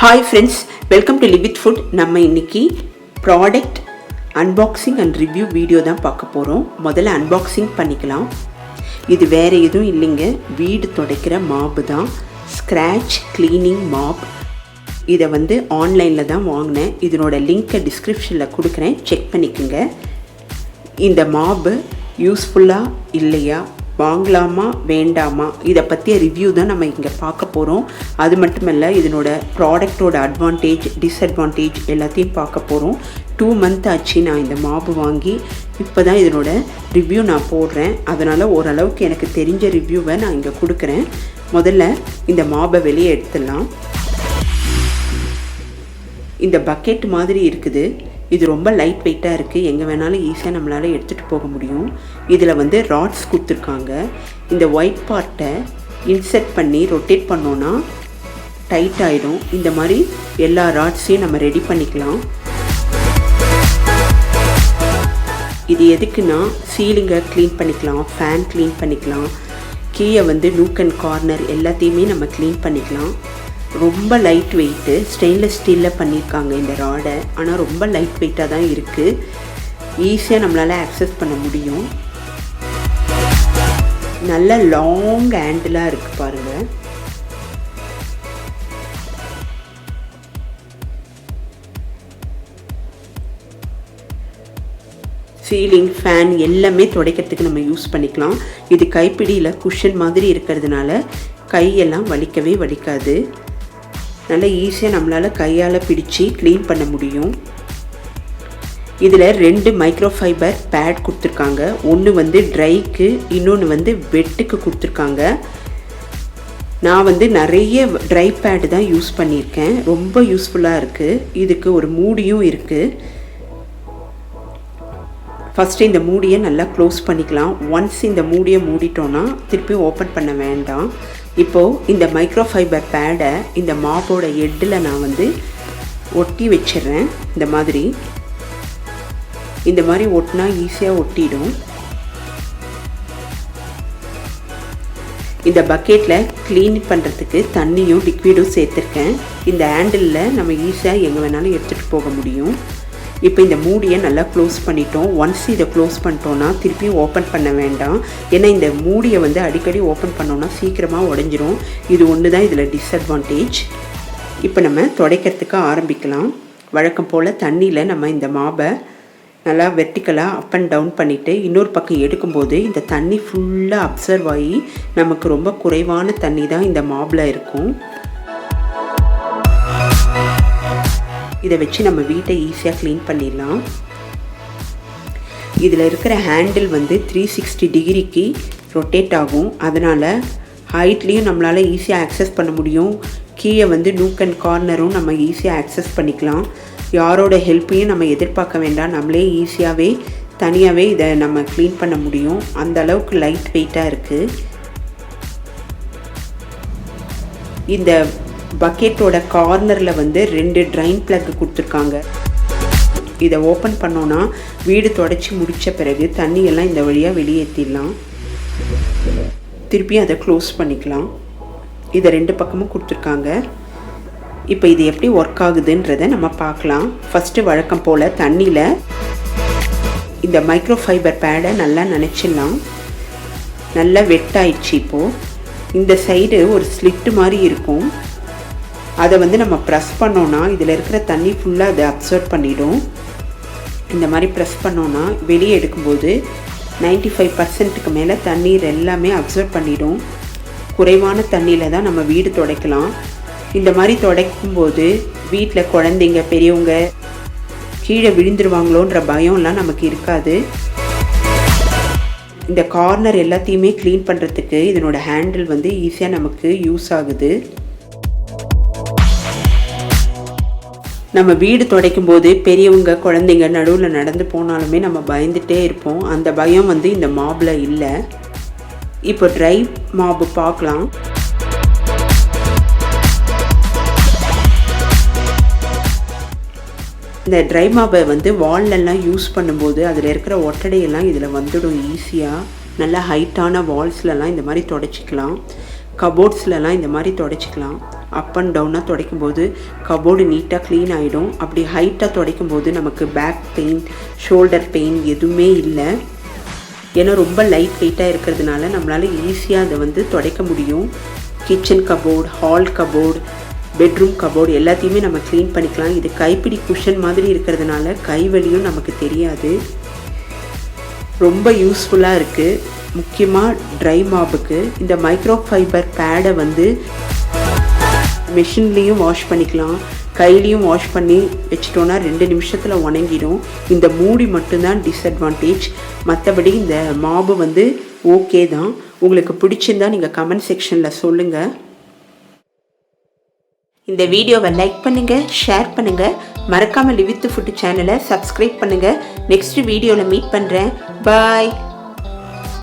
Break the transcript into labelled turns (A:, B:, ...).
A: Hi friends, welcome to Live with Food. நம்ம இன்னைக்கு product unboxing and review video தான் பார்க்க போகிறோம். முதல்ல அன்பாக்சிங் பண்ணிக்கலாம். இது வேறு எதுவும் இல்லைங்க, வீடு துடைக்கிற மாப்பு தான், ஸ்க்ராட்ச் கிளீனிங் மாப். இதை ஆன்லைனில் தான் வாங்கினேன். இதனோட லிங்க்கை டிஸ்கிரிப்ஷனில் கொடுக்குறேன், செக் பண்ணிக்கோங்க. இந்த மாப்பு யூஸ்ஃபுல்லாக இல்லையா, வாங்கலாமா வேண்டாமா, இதை பற்றிய ரிவ்யூ தான் நம்ம இங்கே பார்க்க போகிறோம். அது மட்டும் இல்லை, இதனோட ப்ராடக்டோட அட்வான்டேஜ் டிஸ்அட்வான்டேஜ் எல்லாத்தையும் பார்க்க போகிறோம். 2 months ஆச்சு நான் இந்த மாப்பு வாங்கி. இப்போ தான் இதனோட ரிவ்யூ நான் போடுறேன். அதனால் ஓரளவுக்கு எனக்கு தெரிஞ்ச ரிவ்யூவை நான் இங்கே கொடுக்குறேன். முதல்ல இந்த மாப்பை வெளியே எடுத்துடலாம். இந்த பக்கெட் மாதிரி இருக்குது. இது ரொம்ப லைட் வெயிட்டாக இருக்குது. எங்கே வேணாலும் ஈஸியாக நம்மளால் எடுத்துகிட்டு போக முடியும். இதில் ராட்ஸ் கொடுத்துருக்காங்க. இந்த ஒயிட் பார்ட்டை இன்செர்ட் பண்ணி ரொட்டேட் பண்ணோன்னா டைட் ஆகிடும். இந்த மாதிரி எல்லா ராட்ஸையும் நம்ம ரெடி பண்ணிக்கலாம். இது எதுக்குன்னா, சீலிங்கை க்ளீன் பண்ணிக்கலாம், ஃபேன் க்ளீன் பண்ணிக்கலாம், கீழே நூக் அண்ட் கார்னர் எல்லாத்தையுமே நம்ம க்ளீன் பண்ணிக்கலாம். ரொம்ப லைட் வெயிட்டு, ஸ்டெயின்லெஸ் ஸ்டீலில் பண்ணியிருக்காங்க இந்த ராடை. ஆனால் ரொம்ப லைட் வெயிட்டாக தான் இருக்குது. ஈஸியாக நம்மளால் ஆக்சஸ் பண்ண முடியும். நல்ல லாங் ஹேண்டிலாக இருக்குது பாருங்கள். சீலிங், ஃபேன் எல்லாமே துடைக்கிறதுக்கு நம்ம யூஸ் பண்ணிக்கலாம். இது கைப்பிடியில் குஷன் மாதிரி இருக்கிறதுனால கையெல்லாம் வலிக்கவே வலிக்காது. நல்லா ஈஸியாக நம்மளால் கையால் பிடிச்சி க்ளீன் பண்ண முடியும். இதில் 2 மைக்ரோஃபைபர் பேட் கொடுத்துருக்காங்க. ஒன்று ட்ரைக்கு, இன்னொன்று வெட்டுக்கு கொடுத்துருக்காங்க. நான் நிறைய ட்ரை பேடு தான் யூஸ் பண்ணியிருக்கேன். ரொம்ப யூஸ்ஃபுல்லாக இருக்குது. இதுக்கு ஒரு மூடியும் இருக்குது. ஃபஸ்ட்டு இந்த மூடியை நல்லா க்ளோஸ் பண்ணிக்கலாம். ஒன்ஸ் இந்த மூடியை மூடிட்டோன்னா திருப்பி ஓப்பன் பண்ண வேண்டாம். இப்போது இந்த மைக்ரோஃபைபர் பேடை இந்த மாப்போட எட்டில் நான் ஒட்டி வச்சிடுறேன். இந்த மாதிரி ஒட்டினா ஈஸியாக ஒட்டிடும். இந்த பக்கெட்டில் க்ளீன் பண்ணுறதுக்கு தண்ணியும் லிக்விடும் சேர்த்துருக்கேன். இந்த ஹேண்டிலில் நம்ம ஈஸியாக எங்கே வேணாலும் எடுத்துகிட்டு போக முடியும். இப்போ இந்த மூடியை நல்லா க்ளோஸ் பண்ணிட்டோம். ஒன்ஸ் இதை க்ளோஸ் பண்ணிட்டோன்னா திருப்பியும் ஓப்பன் பண்ண வேண்டாம். ஏன்னா இந்த மூடியை அடிக்கடி ஓப்பன் பண்ணோன்னா சீக்கிரமாக உடஞ்சிரும். இது ஒன்று தான் இதில் டிஸ்அட்வான்டேஜ். இப்போ நம்ம துடைக்கிறதுக்கு ஆரம்பிக்கலாம். வழக்கம் போல் தண்ணியில் நம்ம இந்த மாப்பை நல்லா வெர்டிக்கலாக அப் அண்ட் டவுன் பண்ணிவிட்டு இன்னொரு பக்கம் எடுக்கும்போது இந்த தண்ணி ஃபுல்லாக அப்சர்வ் ஆகி நமக்கு ரொம்ப குறைவான தண்ணி தான் இந்த மாப்பில் இருக்கும். இதை வச்சு நம்ம வீட்டை ஈஸியாக க்ளீன் பண்ணிடலாம். இதில் இருக்கிற ஹேண்டில் 360 டிகிரிக்கு ரொட்டேட் ஆகும். அதனால் ஹைட்லேயும் நம்மளால் ஈஸியாக ஆக்சஸ் பண்ண முடியும். கீழே நூக் அண்ட் கார்னரும் நம்ம ஈஸியாக ஆக்சஸ் பண்ணிக்கலாம். யாரோட ஹெல்ப்பையும் நம்ம எதிர்பார்க்க வேண்டாம். நம்மளே ஈஸியாகவே தனியாகவே இதை நம்ம க்ளீன் பண்ண முடியும். அந்த அளவுக்கு லைட் வெயிட்டாக இருக்குது. இந்த பக்கெட்டோட கார்னரில் 2 ட்ரைன் பிளக் கொடுத்துருக்காங்க. இதை ஓப்பன் பண்ணோன்னா வீடு துடைச்சி முடித்த பிறகு தண்ணியெல்லாம் இந்த வழியாக வெளியேற்றிடலாம். திருப்பி அதை க்ளோஸ் பண்ணிக்கலாம். இதை 2 பக்கமும் கொடுத்துருக்காங்க. இப்போ இது எப்படி ஒர்க் ஆகுதுன்றதை நம்ம பார்க்கலாம். ஃபஸ்ட்டு வழக்கம் போல் தண்ணியில் இந்த மைக்ரோஃபைபர் பேடை நல்லா நனைச்சிடலாம். நல்லா வெட்டாயிடுச்சு. இப்போது இந்த சைடு ஒரு ஸ்லிட்டு மாதிரி இருக்கும். அதை நம்ம ப்ரெஸ் பண்ணோன்னா இதில் இருக்கிற தண்ணி ஃபுல்லாக அதை அப்சர்வ் பண்ணிடும். இந்த மாதிரி ப்ரெஸ் பண்ணோன்னா வெளியே எடுக்கும்போது 95% மேலே தண்ணீர் எல்லாமே அப்சர்வ் பண்ணிடும். குறைவான தண்ணியில் தான் நம்ம வீடு துடைக்கலாம். இந்த மாதிரி துடைக்கும்போது வீட்டில் குழந்தைங்க பெரியவங்க கீழே விழுந்துருவாங்களோன்ற பயம்லாம் நமக்கு இருக்காது. இந்த கார்னர் எல்லாத்தையுமே க்ளீன் பண்ணுறதுக்கு இதனோட ஹேண்டில் ஈஸியாக நமக்கு யூஸ் ஆகுது. நம்ம வீடு துடைக்கும் போது பெரியவங்க குழந்தைங்க நடுவில் நடந்து போனாலுமே நம்ம பயந்துகிட்டே இருப்போம். அந்த பயம் இந்த மாப்பில் இல்லை. இப்போ ட்ரை மாப்பு பார்க்கலாம். இந்த ட்ரை மாப்பை வால்லெல்லாம் யூஸ் பண்ணும்போது அதில் இருக்கிற ஒட்டடையெல்லாம் இதில் வந்துடும் ஈஸியாக. நல்லா ஹைட்டான வால்ஸ்லலாம் இந்த மாதிரி துடைச்சிக்கலாம். கபோர்ட்ஸ்லலாம் இந்த மாதிரி துடைச்சிக்கலாம். அப் அண்ட் டவுனாக துடைக்கும் போது கபோர்டு நீட்டாக க்ளீன் ஆகிடும். அப்படி ஹைட்டாக துடைக்கும் போது நமக்கு பேக் பெயின், ஷோல்டர் பெயின் எதுவுமே இல்லை. ஏன்னா ரொம்ப லைட் வெயிட்டாக இருக்கிறதுனால நம்மளால் ஈஸியாக அதை வந்து துடைக்க முடியும். Kitchen cupboard, hall cupboard, bedroom cupboard எல்லாத்தையுமே நம்ம க்ளீன் பண்ணிக்கலாம். இது கைப்பிடி குஷன் மாதிரி இருக்கிறதுனால கைவலியும் நமக்கு தெரியாது. ரொம்ப யூஸ்ஃபுல்லாக இருக்குது. முக்கியமாக ட்ரை மாப்புக்கு இந்த மைக்ரோஃபைபர் பேடை வந்து மெஷின்லேயும் வாஷ் பண்ணிக்கலாம், கையிலையும் வாஷ் பண்ணி வச்சிட்டோன்னா 2 நிமிஷத்தில் உணங்கிடும். இந்த மூடி மட்டும்தான் டிஸ்அட்வான்டேஜ். மற்றபடி இந்த மாபு வந்து ஓகே தான். உங்களுக்கு பிடிச்சிருந்தா நீங்கள் கமெண்ட் செக்ஷனில் சொல்லுங்கள். இந்த வீடியோவை லைக் பண்ணுங்கள், ஷேர் பண்ணுங்கள். மறக்காமல் லிவ் வித் ஃபுட் சேனலை சப்ஸ்கிரைப் பண்ணுங்கள். நெக்ஸ்ட் வீடியோவில் மீட் பண்ணுறேன். பாய்.